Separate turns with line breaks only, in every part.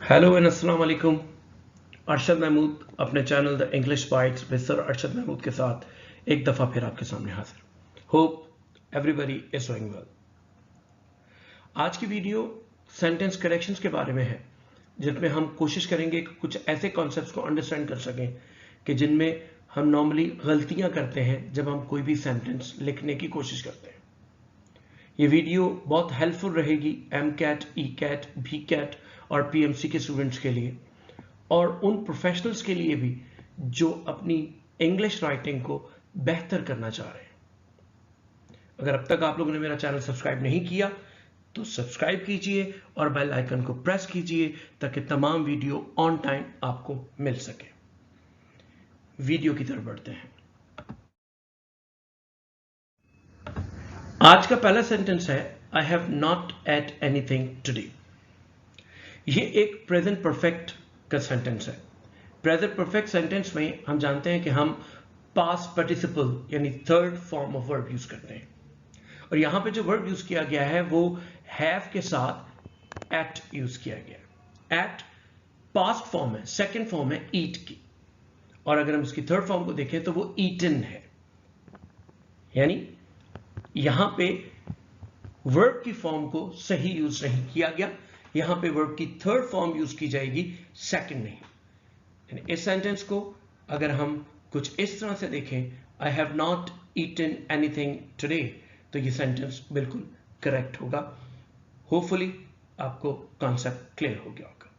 Hello and अस्सलाम वालेकुम। अरशद महमूद अपने channel the English bytes with sir Arshad Mahmood के साथ एक दफ़ा फिर आपके सामने हाजिर। Hope everybody is doing well. आज की वीडियो सेंटेंस करेक्शंस के बारे में है, जिसमें हम कोशिश करेंगे कि कुछ ऐसे कॉन्सेप्ट्स को अंडरस्टैंड कर सकें कि जिनमें हम नॉर्मली गलतियां करते हैं जब हम कोई भी सेंटेंस लिखने की कोशिश करते हैं। ये वीडियो बहुत हेल्पफुल रहेगी एमकैट, ईकैट, वीकैट और पीएमसी के स्टूडेंट्स के लिए, और उन प्रोफेशनल्स के लिए भी जो अपनी इंग्लिश राइटिंग को बेहतर करना चाह रहे हैं। अगर अब तक आप लोगों ने मेरा चैनल सब्सक्राइब नहीं किया तो सब्सक्राइब कीजिए और बेल आइकन को प्रेस कीजिए ताकि तमाम वीडियो ऑन टाइम आपको मिल सके। वीडियो की तरफ बढ़ते हैं। आज का पहला सेंटेंस है आई have not at anything today. ये एक प्रेजेंट परफेक्ट का सेंटेंस है। प्रेजेंट परफेक्ट सेंटेंस में हम जानते हैं कि हम पास्ट पार्टिसिपल यानी third form of verb use करते हैं, और यहां पे जो वर्ब यूज किया गया है वो हैव के साथ एट यूज किया गया है। एट पास्ट फॉर्म है, सेकंड फॉर्म है ईट की, और अगर हम इसकी थर्ड फॉर्म को देखें तो वो ईटन है। यानी यहां पे वर्ब की फॉर्म को सही यूज नहीं किया गया, यहां पे वर्ब की थर्ड फॉर्म यूज की जाएगी, सेकंड नहीं। इस सेंटेंस को अगर हम कुछ इस तरह से देखें, I have not eaten anything today, तो ये सेंटेंस बिल्कुल करेक्ट होगा। होपफुली आपको कॉन्सेप्ट क्लियर हो गया होगा।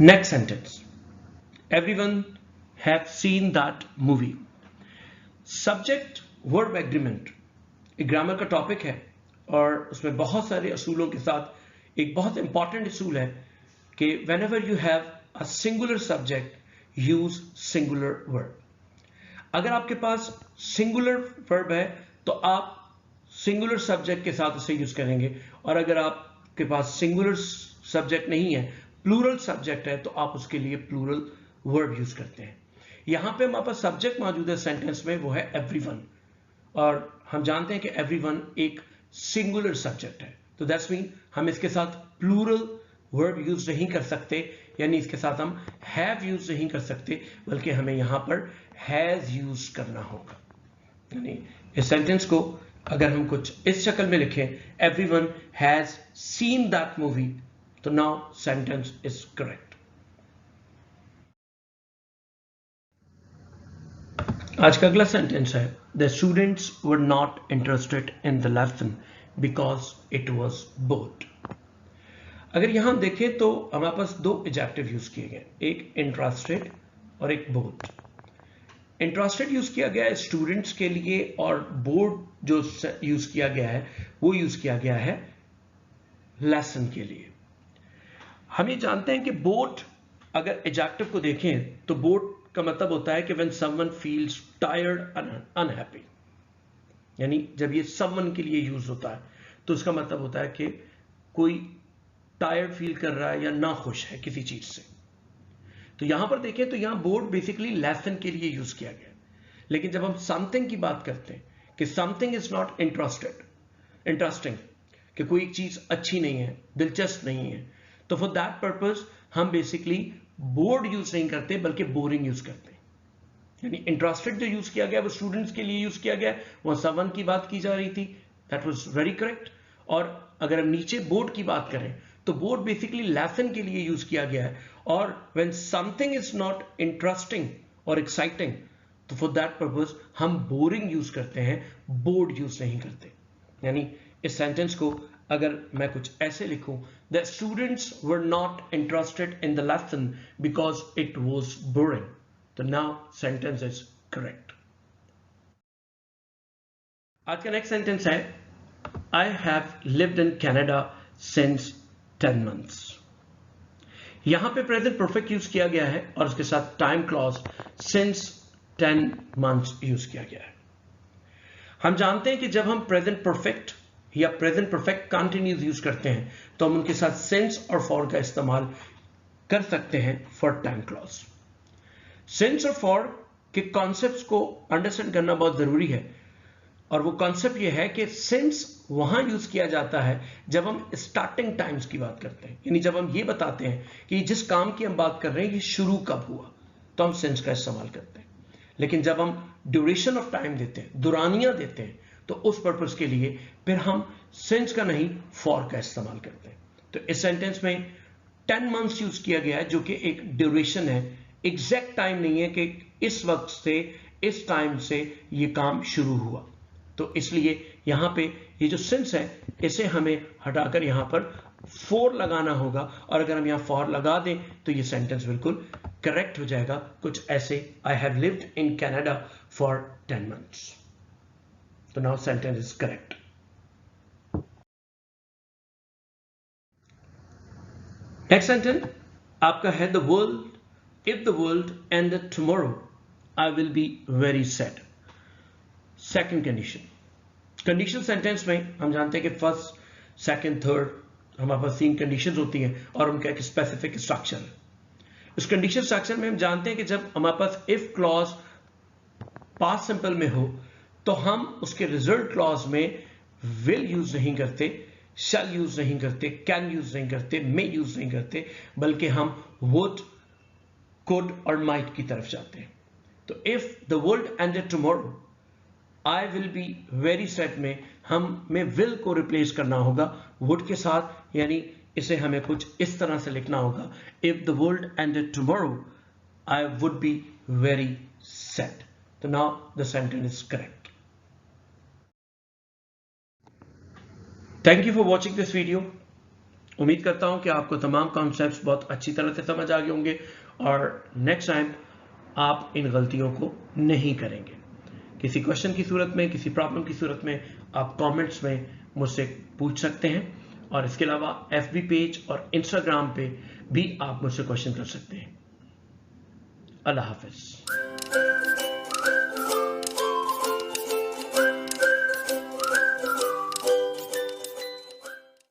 Next sentence, everyone have seen that movie. Subject verb agreement एक ग्रामर का टॉपिक है, और उसमें बहुत सारे असूलों के साथ एक बहुत इंपॉर्टेंट असूल है कि whenever you have a singular subject use singular verb। अगर आपके पास सिंगुलर वर्ब है तो आप सिंगुलर सब्जेक्ट के साथ उसे यूज करेंगे, और अगर आपके पास सिंगुलर सब्जेक्ट नहीं है, प्लूरल सब्जेक्ट है, तो आप उसके लिए प्लूरल वर्ब यूज करते हैं। यहां पे हमारे पास सब्जेक्ट मौजूद है सेंटेंस में, वो है एवरीवन, और हम जानते हैं कि एवरीवन एक सिंगुलर सब्जेक्ट है, तो दैट्स मीन हम इसके साथ प्लूरल वर्ब यूज नहीं कर सकते, यानी इसके साथ हम हैव यूज नहीं कर सकते, बल्कि हमें यहां पर हैज यूज करना होगा। यानी इस सेंटेंस को अगर हम कुछ इस शक्ल में लिखें, everyone has seen that movie, तो नाउ सेंटेंस इज करेक्ट। आज का अगला सेंटेंस है the students were not interested in the lesson because it was bored. अगर यहां देखें तो हमारे पास दो एडजेक्टिव यूज किए गए, एक इंटरेस्टेड और एक बोर्ड। इंटरेस्टेड यूज किया गया है स्टूडेंट्स के लिए, और बोर्ड जो यूज किया गया है वो यूज किया गया है लेसन के लिए। हम ये जानते हैं कि बोर्ड अगर एडजेक्टिव को देखें तो बोर्ड का मतलब होता है कि when someone feels tired and unhappy, यानी जब ये someone के लिए यूज होता है तो उसका मतलब होता है कि कोई टायर्ड फील कर रहा है या ना खुश है किसी चीज से। तो यहां पर देखें तो यहां बोर्ड बेसिकली लेसन के लिए यूज किया गया, लेकिन जब हम समथिंग की बात करते हैं कि समथिंग इज नॉट इंटरेस्टिंग, कि कोई चीज अच्छी नहीं है, दिलचस्प नहीं है, तो फॉर दैट पर्पज हम बेसिकली बोर्ड यूज नहीं करते बल्कि बोरिंग यूज करते हैं। यानी इंटरेस्टेड जो यूज किया गया वो स्टूडेंट्स के लिए यूज किया गया, वहां समवन की बात की जा रही थी, दैट वाज वेरी करेक्ट। और अगर हम नीचे बोर्ड की बात करें तो बोर्ड बेसिकली लेसन के लिए यूज किया गया है, और when something is not interesting और एक्साइटिंग, तो फॉर दैट पर्पज हम बोरिंग यूज करते हैं, बोर्ड यूज नहीं करते। यानी इस सेंटेंस को अगर मैं कुछ ऐसे लिखूं, the students were not interested in the lesson because it was boring, तो नाउ सेंटेंस इज करेक्ट। आज का नेक्स्ट सेंटेंस है आई have lived in Canada since 10 months। यहां पे प्रेजेंट परफेक्ट यूज किया गया है और उसके साथ time clause since 10 months use किया गया है। हम जानते हैं कि जब हम प्रेजेंट परफेक्ट या प्रेजेंट परफेक्ट कंटिन्यूज यूज करते हैं तो हम उनके साथ सिंस और फॉर का इस्तेमाल कर सकते हैं फॉर टाइम क्लॉज। सिंस और फॉर के कॉन्सेप्ट्स को अंडरस्टैंड करना बहुत जरूरी है, और वो कॉन्सेप्ट ये है कि सिंस वहां यूज किया जाता है जब हम स्टार्टिंग टाइम्स की बात करते हैं, यानी जब हम ये बताते हैं कि जिस काम की हम बात कर रहे हैं ये शुरू कब हुआ, तो हम सिंस का इस्तेमाल करते हैं। लेकिन जब हम ड्यूरेशन ऑफ टाइम देते हैं, दुरानियां देते हैं, तो उस पर्पस के लिए फिर हम सिंस का नहीं फॉर का इस्तेमाल करते हैं। तो इस सेंटेंस में 10 मंथ्स यूज किया गया है जो कि एक ड्यूरेशन है, एग्जैक्ट टाइम नहीं है कि इस वक्त से इस टाइम से ये काम शुरू हुआ। तो इसलिए यहां पे ये जो सिंस है इसे हमें हटाकर यहां पर फॉर लगाना होगा, और अगर हम यहां फॉर लगा दें तो ये सेंटेंस बिल्कुल करेक्ट हो जाएगा, कुछ ऐसे, I have lived in Canada for 10 months. तो now sentence is correct. Next sentence आपका है the world, if the world ended tomorrow I will be very sad. Second condition, condition sentence में हम जानते हैं कि फर्स्ट, सेकंड, थर्ड हमारे पास 3 conditions होती हैं और उनका एक स्पेसिफिक स्ट्रक्चर है। इस कंडीशन स्ट्रक्चर में हम जानते हैं कि जब हमारे पास इफ क्लॉज पास्ट सिंपल में हो तो हम उसके रिजल्ट क्लॉज में विल यूज नहीं करते, शैल यूज नहीं करते, कैन यूज नहीं करते, मे यूज नहीं करते, बल्कि हम वुड, कुड और माइट की तरफ जाते हैं। तो if the world ended tomorrow I will be very sad में हमें विल को रिप्लेस करना होगा वुड के साथ, यानी इसे हमें कुछ इस तरह से लिखना होगा, if the world ended tomorrow I would be very sad. तो now the sentence is correct. Thank you for watching this video. उम्मीद करता हूं कि आपको तमाम कॉन्सेप्ट्स बहुत अच्छी तरह से समझ आ गए होंगे और नेक्स्ट टाइम आप इन गलतियों को नहीं करेंगे। किसी क्वेश्चन की सूरत में, किसी प्रॉब्लम की सूरत में आप कमेंट्स में मुझसे पूछ सकते हैं, और इसके अलावा FB पेज और Instagram पे भी आप मुझसे क्वेश्चन कर सकते हैं। अल्लाह हाफिज।